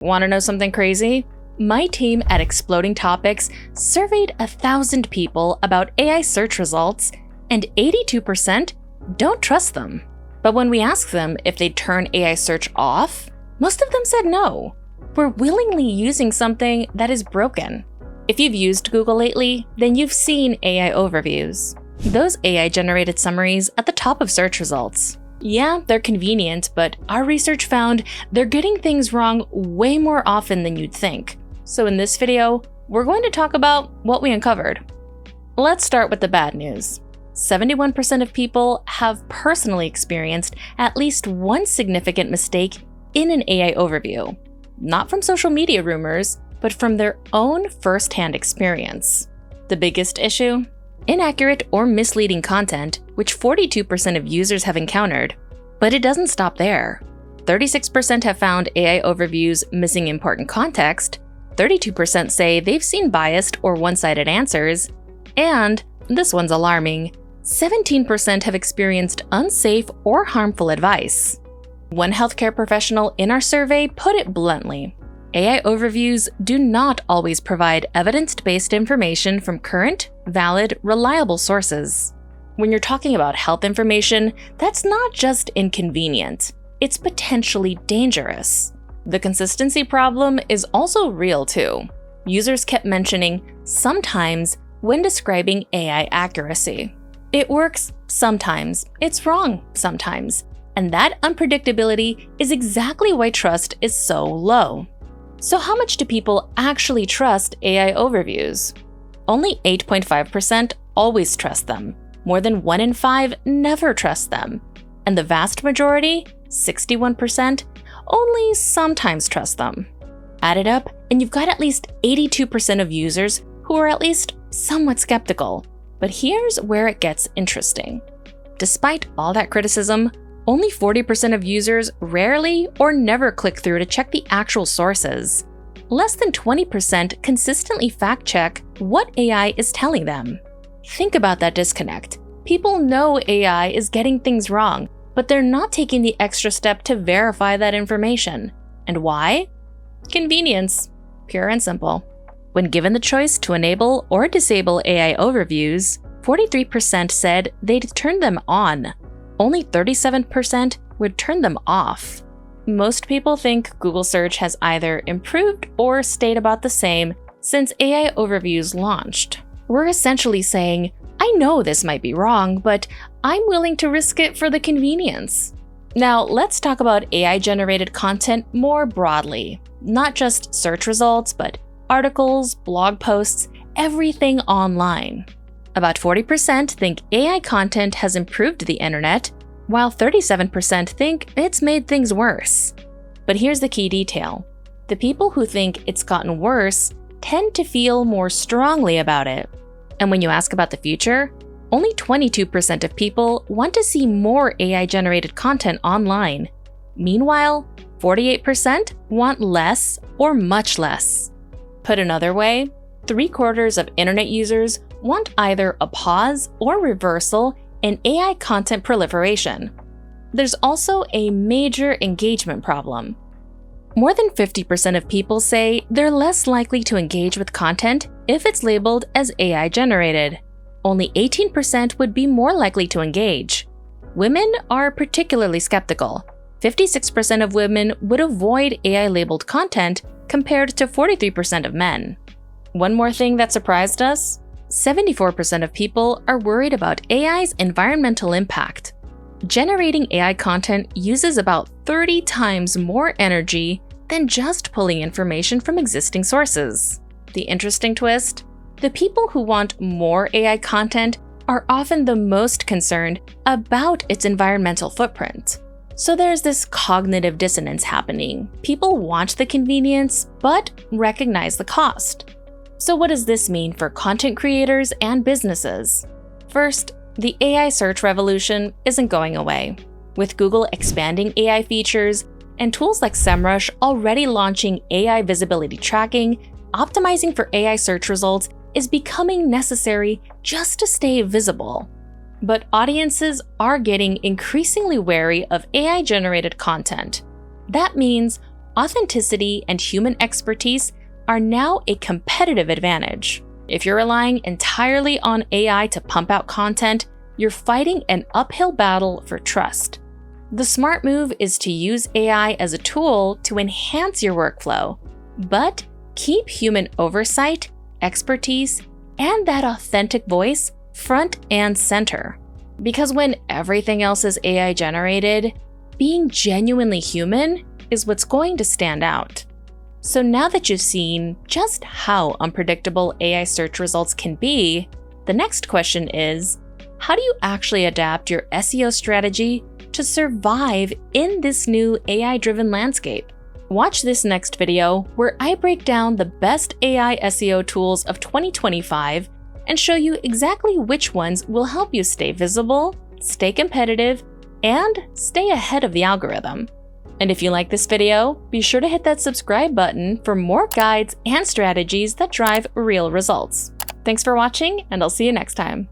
Want to know something crazy? My team at Exploding Topics surveyed 1,000 people about AI search results, and 82% don't trust them. But when we asked them if they'd turn AI search off, most of them said no. We're willingly using something that is broken. If you've used Google lately, then you've seen AI overviews. Those AI-generated summaries at the top of search results. Yeah, they're convenient, but our research found they're getting things wrong way more often than you'd think. So in this video, we're going to talk about what we uncovered. Let's start with the bad news. 71% of people have personally experienced at least one significant mistake in an AI overview. Not from social media rumors, but from their own first-hand experience. The biggest issue? Inaccurate or misleading content, which 42% of users have encountered. But it doesn't stop there. 36% have found AI overviews missing important context, 32% say they've seen biased or one-sided answers, and, this one's alarming, 17% have experienced unsafe or harmful advice. One healthcare professional in our survey put it bluntly: AI overviews do not always provide evidence-based information from current, valid, reliable sources. When you're talking about health information, that's not just inconvenient, it's potentially dangerous. The consistency problem is also real too. Users kept mentioning "sometimes" when describing AI accuracy. It works sometimes, it's wrong sometimes, and that unpredictability is exactly why trust is so low. So how much do people actually trust AI overviews? Only 8.5% always trust them. More than 1 in 5 never trust them. And the vast majority, 61%, only sometimes trust them. Add it up, and you've got at least 82% of users who are at least somewhat skeptical. But here's where it gets interesting. Despite all that criticism, only 40% of users rarely or never click through to check the actual sources. Less than 20% consistently fact-check what AI is telling them. Think about that disconnect. People know AI is getting things wrong, but they're not taking the extra step to verify that information. And why? Convenience. Pure and simple. When given the choice to enable or disable AI overviews, 43% said they'd turn them on. Only 37% would turn them off. Most people think Google search has either improved or stayed about the same since AI overviews launched. We're essentially saying, I know this might be wrong, but I'm willing to risk it for the convenience. Now, let's talk about AI-generated content more broadly. Not just search results, but articles, blog posts, everything online. About 40% think AI content has improved the internet, while 37% think it's made things worse. But here's the key detail. The people who think it's gotten worse tend to feel more strongly about it. And when you ask about the future, only 22% of people want to see more AI-generated content online. Meanwhile, 48% want less or much less. Put another way, 3/4 of internet users want either a pause or reversal in AI content proliferation. There's also a major engagement problem. More than 50% of people say they're less likely to engage with content if it's labeled as AI generated. Only 18% would be more likely to engage. Women are particularly skeptical. 56% of women would avoid AI-labeled content compared to 43% of men. One more thing that surprised us: 74% of people are worried about AI's environmental impact. Generating AI content uses about 30 times more energy than just pulling information from existing sources. The interesting twist? The people who want more AI content are often the most concerned about its environmental footprint. So there's this cognitive dissonance happening. People want the convenience, but recognize the cost. So what does this mean for content creators and businesses? First, the AI search revolution isn't going away. With Google expanding AI features and tools like SEMrush already launching AI visibility tracking, optimizing for AI search results is becoming necessary just to stay visible. But audiences are getting increasingly wary of AI-generated content. That means authenticity and human expertise are now a competitive advantage. If you're relying entirely on AI to pump out content, you're fighting an uphill battle for trust. The smart move is to use AI as a tool to enhance your workflow, but keep human oversight, expertise, and that authentic voice front and center. Because when everything else is AI generated, being genuinely human is what's going to stand out. So now that you've seen just how unpredictable AI search results can be, the next question is, how do you actually adapt your SEO strategy to survive in this new AI-driven landscape? Watch this next video where I break down the best AI SEO tools of 2025 and show you exactly which ones will help you stay visible, stay competitive, and stay ahead of the algorithm. And if you like this video, be sure to hit that subscribe button for more guides and strategies that drive real results. Thanks for watching, and I'll see you next time.